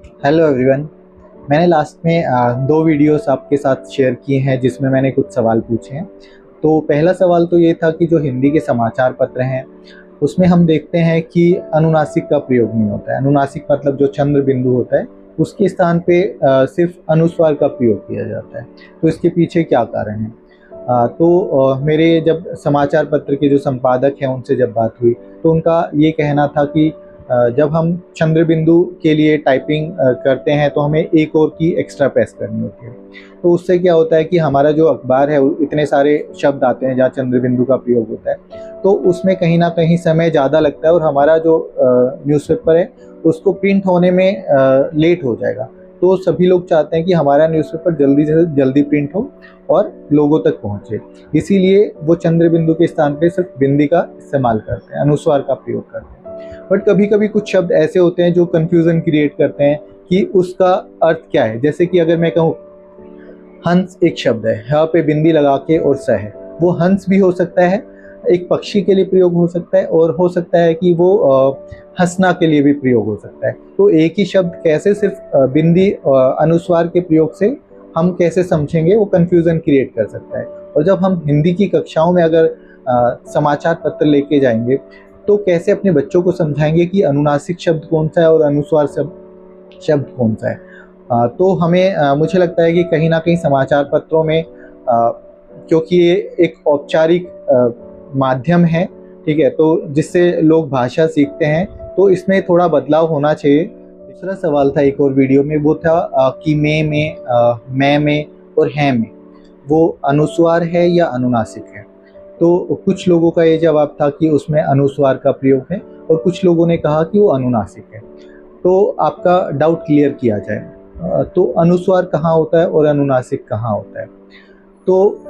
Hello everyone. मैंने last में दो वीडियोस आपके साथ शेयर किए हैं जिसमें मैंने कुछ सवाल पूछे हैं। तो पहला सवाल तो ये था कि जो हिंदी के समाचार पत्र हैं उसमें हम देखते हैं कि अनुनासिक का प्रयोग नहीं होता है। अनुनासिक मतलब जो चंद्र बिंदु होता है उसके स्थान पे सिर्फ अनुस्वार का प्रयोग किया जाता है। तो इसके पीछे क्या कारण है? मेरे जब समाचार पत्र के जो संपादक हैं उनसे जब बात हुई तो उनका ये कहना था कि जब हम चंद्र बिंदु के लिए टाइपिंग करते हैं तो हमें एक और की एक्स्ट्रा प्रेस करनी होती है। तो उससे क्या होता है कि हमारा जो अखबार है इतने सारे शब्द आते हैं जहाँ चंद्र बिंदु का प्रयोग होता है, तो उसमें कहीं ना कहीं समय ज़्यादा लगता है और हमारा जो न्यूज़पेपर है उसको प्रिंट होने में लेट हो जाएगा। तो सभी लोग चाहते हैं कि हमारा न्यूज़पेपर जल्दी से जल्दी प्रिंट हो और लोगों तक पहुंचे। इसीलिए वो चंद्र बिंदु के स्थान पे सिर्फ बिंदी का इस्तेमाल करते हैं, अनुस्वार का प्रयोग करते हैं। बट कभी कभी कुछ शब्द ऐसे होते हैं जो कंफ्यूजन क्रिएट करते हैं कि उसका अर्थ क्या है। जैसे कि अगर मैं कहूँ हंस एक शब्द है, ह पे बिंदी लगा के और स है, वो हंस भी हो सकता है, एक पक्षी के लिए प्रयोग हो सकता है और हो सकता है कि वो हंसना के लिए भी प्रयोग हो सकता है। तो एक ही शब्द कैसे सिर्फ बिंदी अनुस्वार के प्रयोग से हम कैसे समझेंगे, वो कंफ्यूजन क्रिएट कर सकता है। और जब हम हिंदी की कक्षाओं में अगर समाचार पत्र लेके जाएंगे तो कैसे अपने बच्चों को समझाएंगे कि अनुनासिक शब्द कौन सा है और अनुस्वार शब्द कौन सा है। तो हमें मुझे लगता है कि कहीं ना कहीं समाचार पत्रों में क्योंकि ये एक औपचारिक माध्यम है, ठीक है, तो जिससे लोग भाषा सीखते हैं, तो इसमें थोड़ा बदलाव होना चाहिए। दूसरा सवाल था एक और वीडियो में, वो था कि मैं में और है में वो अनुस्वार है या अनुनासिक है। तो कुछ लोगों का ये जवाब था कि उसमें अनुस्वार का प्रयोग है और कुछ लोगों ने कहा कि वो अनुनासिक है। तो आपका डाउट क्लियर किया जाए। तो अनुस्वार कहाँ होता है और अनुनासिक कहाँ होता है, तो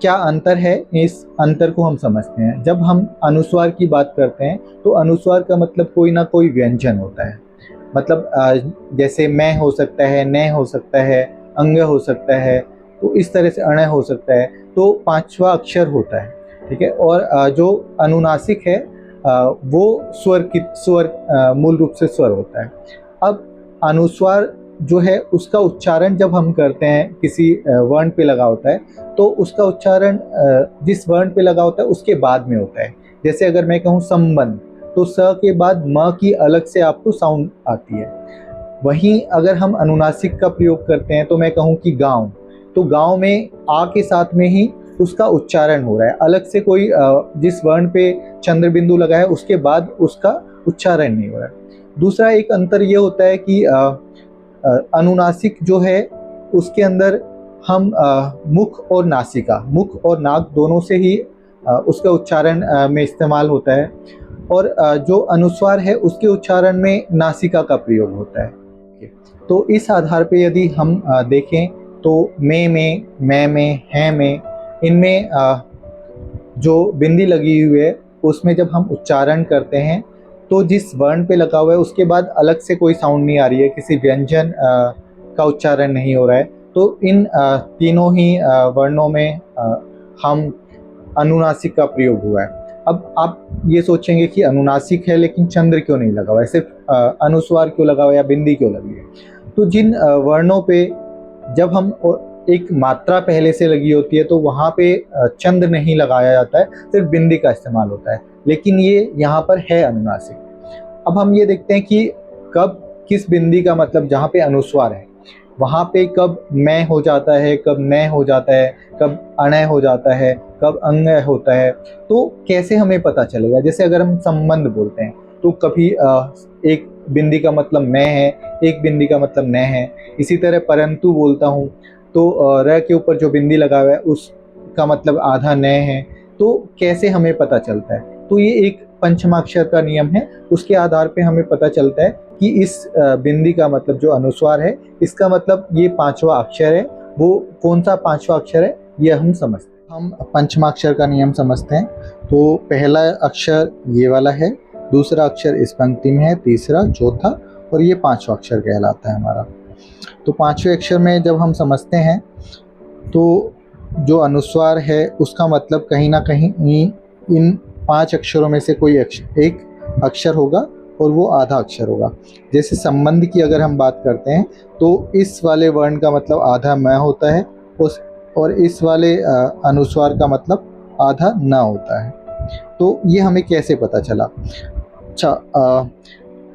क्या अंतर है, इस अंतर को हम समझते हैं। जब हम अनुस्वार की बात करते हैं तो अनुस्वार का मतलब कोई ना कोई व्यंजन होता है। मतलब जैसे मैं हो सकता है, न हो सकता है, अंग हो सकता है, तो इस तरह से अण हो सकता है। तो पांचवा अक्षर होता है, ठीक है। और जो अनुनासिक है वो स्वर मूल रूप से स्वर होता है। अब अनुस्वार जो है उसका उच्चारण जब हम करते हैं किसी वर्ण पे लगा होता है तो उसका उच्चारण जिस वर्ण पे लगा होता है उसके बाद में होता है। जैसे अगर मैं कहूँ संबंध, तो स के बाद म की अलग से आपको साउंड आती है। वहीं अगर हम अनुनासिक का प्रयोग करते हैं तो मैं कहूँ कि गांव, तो गांव में आ के साथ में ही उसका उच्चारण हो रहा है, अलग से कोई जिस वर्ण पे चंद्र बिंदु लगा है उसके बाद उसका उच्चारण नहीं हो रहा है। दूसरा एक अंतर ये होता है कि अनुनासिक जो है उसके अंदर हम मुख और नासिका, मुख और नाक दोनों से ही उसका उच्चारण में इस्तेमाल होता है। और जो अनुस्वार है उसके उच्चारण में नासिका का प्रयोग होता है। तो इस आधार पे यदि हम देखें तो में, मैं में, है में, इनमें जो बिंदी लगी हुई है उसमें जब हम उच्चारण करते हैं तो जिस वर्ण पे लगा हुआ है उसके बाद अलग से कोई साउंड नहीं आ रही है, किसी व्यंजन का उच्चारण नहीं हो रहा है। तो इन तीनों ही वर्णों में हम अनुनासिक का प्रयोग हुआ है। अब आप ये सोचेंगे कि अनुनासिक है लेकिन चंद्र क्यों नहीं लगा हुआ है, सिर्फ अनुस्वार क्यों लगा हुआ है या बिंदी क्यों लगी है। तो जिन वर्णों पे जब हम एक मात्रा पहले से लगी होती है तो वहाँ पे चंद्र नहीं लगाया जाता है, सिर्फ बिंदी का इस्तेमाल होता है, लेकिन ये यहाँ पर है अनुनासिक। अब हम ये देखते हैं कि कब किस बिंदी का मतलब जहाँ पे अनुस्वार है वहाँ पे कब मैं हो जाता है, कब न हो जाता है, कब अण हो जाता है, कब अंग होता है। तो कैसे हमें पता चलेगा? जैसे अगर हम संबंध बोलते हैं तो कभी एक बिंदी का मतलब मैं है, एक बिंदी का मतलब न है। इसी तरह परंतु बोलता हूँ तो र के ऊपर जो बिंदी लगा हुआ है उसका मतलब आधा न है। तो कैसे हमें पता चलता है? तो ये एक पंचमाक्षर का नियम है, उसके आधार पे हमें पता चलता है कि इस बिंदी का मतलब जो अनुस्वार है इसका मतलब ये पांचवा अक्षर है। वो कौन सा पांचवा अक्षर है ये हम समझते हैं। हम पंचमाक्षर का नियम समझते हैं। तो पहला अक्षर ये वाला है, दूसरा अक्षर इस पंक्ति में है, तीसरा, चौथा और ये पांचवा अक्षर कहलाता है हमारा। तो पांचवें अक्षर में जब हम समझते हैं तो जो अनुस्वार है उसका मतलब कहीं ना कहीं इन 5 अक्षरों में से कोई एक अक्षर होगा और वो आधा अक्षर होगा। जैसे संबंध की अगर हम बात करते हैं तो इस वाले वर्ण का मतलब आधा म होता है, और इस वाले अनुस्वार का मतलब आधा न होता है। तो ये हमें कैसे पता चला? अच्छा,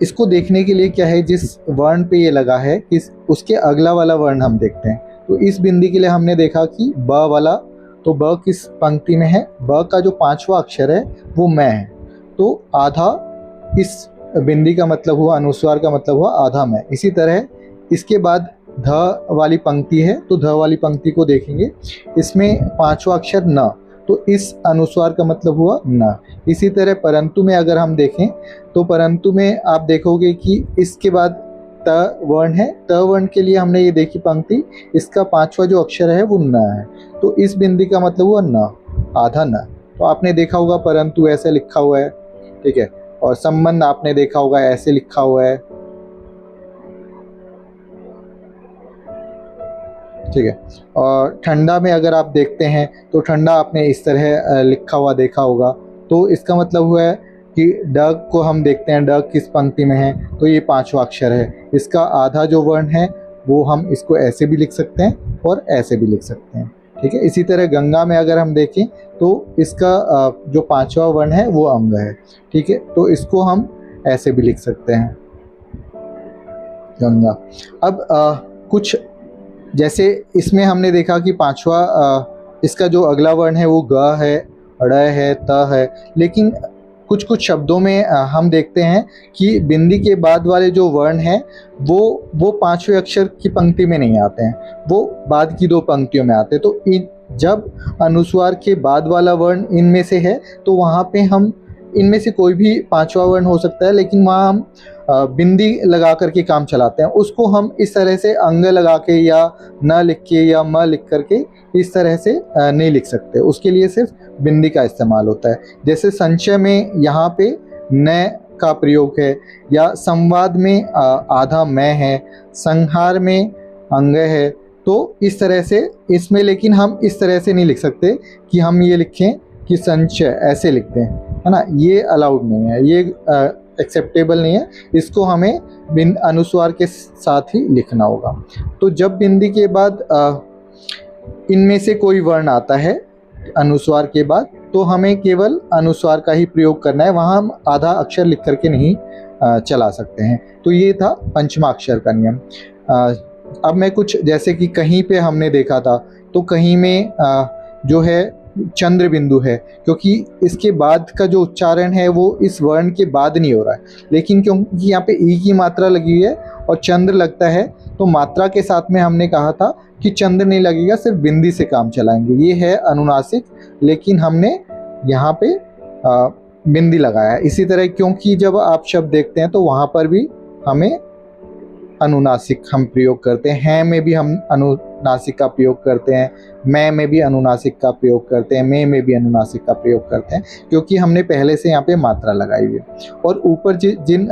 इसको देखने के लिए क्या है, जिस वर्ण पे ये लगा है इस उसके अगला वाला वर्ण हम देखते हैं। तो इस बिंदी के लिए हमने देखा कि ब वाला, तो ब किस पंक्ति में है? ब का जो 5वां अक्षर है वो मैं है, तो आधा इस बिंदी का मतलब हुआ, अनुस्वार का मतलब हुआ आधा मैं। इसी तरह इसके बाद ध वाली पंक्ति है, तो ध वाली पंक्ति को देखेंगे, इसमें 5वां अक्षर न, तो इस अनुस्वार का मतलब हुआ न। इसी तरह परंतु में अगर हम देखें तो परंतु में आप देखोगे कि इसके बाद त वर्ण है, त वर्ण के लिए हमने ये देखी पंक्ति, इसका 5वां जो अक्षर है वो न है, तो इस बिंदी का मतलब हुआ न, आधा न। तो आपने देखा होगा परंतु ऐसे लिखा हुआ है, ठीक है, और संबंध आपने देखा होगा ऐसे लिखा हुआ है, ठीक है। और ठंडा में अगर आप देखते हैं तो ठंडा आपने इस तरह लिखा हुआ देखा होगा, तो इसका मतलब हुआ है कि ड को हम देखते हैं, ड किस पंक्ति में है, तो ये 5वां अक्षर है, इसका आधा जो वर्ण है वो हम इसको ऐसे भी लिख सकते हैं और ऐसे भी लिख सकते हैं, ठीक है। इसी तरह गंगा में अगर हम देखें तो इसका जो 5वां वर्ण है वो अंग है, ठीक है, तो इसको हम ऐसे भी लिख सकते हैं, गंगा। अब कुछ जैसे इसमें हमने देखा कि 5वां इसका जो अगला वर्ण है वो ग है, ड़ है, त है, लेकिन कुछ कुछ शब्दों में हम देखते हैं कि बिंदी के बाद वाले जो वर्ण हैं वो 5वें अक्षर की पंक्ति में नहीं आते हैं, वो बाद की 2 पंक्तियों में आते हैं। तो जब अनुस्वार के बाद वाला वर्ण इनमें से है तो वहाँ पे हम इनमें से कोई भी 5वां वर्ण हो सकता है, लेकिन वहाँ हम बिंदी लगा करके काम चलाते हैं, उसको हम इस तरह से अंग लगा के या न लिख के या म लिख करके इस तरह से नहीं लिख सकते, उसके लिए सिर्फ बिंदी का इस्तेमाल होता है। जैसे संचय में यहाँ पे न का प्रयोग है, या संवाद में आधा मैं है, संहार में अंग है, तो इस तरह से इसमें, लेकिन हम इस तरह से नहीं लिख सकते कि हम ये लिखें कि संचय ऐसे लिखते हैं, है ना, ये अलाउड नहीं है, ये एक्सेप्टेबल नहीं है, इसको हमें बिंद अनुस्वार के साथ ही लिखना होगा। तो जब बिंदी के बाद इनमें से कोई वर्ण आता है अनुस्वार के बाद, तो हमें केवल अनुस्वार का ही प्रयोग करना है, वहाँ हम आधा अक्षर लिख करके नहीं चला सकते हैं। तो ये था पंचमा अक्षर का नियम। अब मैं कुछ, जैसे कि कहीं पे हमने देखा था, तो कहीं में जो है चंद्र बिंदु है, क्योंकि इसके बाद का जो उच्चारण है वो इस वर्ण के बाद नहीं हो रहा है, लेकिन क्योंकि यहाँ पे ई की मात्रा लगी हुई है और चंद्र लगता है, तो मात्रा के साथ में हमने कहा था कि चंद्र नहीं लगेगा, सिर्फ बिंदी से काम चलाएंगे। ये है अनुनासिक, लेकिन हमने यहाँ पे बिंदी लगाया है। इसी तरह क्योंकि जब आप शब्द देखते हैं तो वहाँ पर भी हमें अनुनासिक हम प्रयोग करते हैं, हैं में भी हम अनुनासिक का प्रयोग करते हैं, मैं में भी अनुनासिक का प्रयोग करते हैं, में भी अनुनासिक का प्रयोग करते हैं, क्योंकि हमने पहले से यहाँ पे मात्रा लगाई हुई है। और ऊपर जिन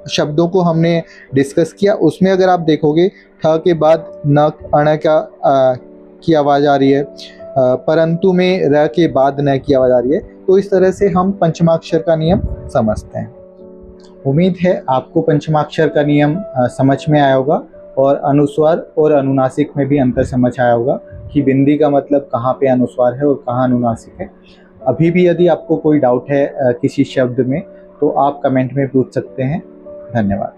शब्दों को हमने डिस्कस किया उसमें अगर आप देखोगे ठ के बाद न अण की आवाज़ आ रही है, परंतु में र के बाद न की आवाज़ आ रही है। तो इस तरह से हम पंचमाक्षर का नियम समझते हैं। उम्मीद है आपको पंचमाक्षर का नियम समझ में आया होगा, और अनुस्वार और अनुनासिक में भी अंतर समझ आया होगा कि बिंदी का मतलब कहाँ पे अनुस्वार है और कहाँ अनुनासिक है। अभी भी यदि आपको कोई डाउट है किसी शब्द में, तो आप कमेंट में पूछ सकते हैं। धन्यवाद।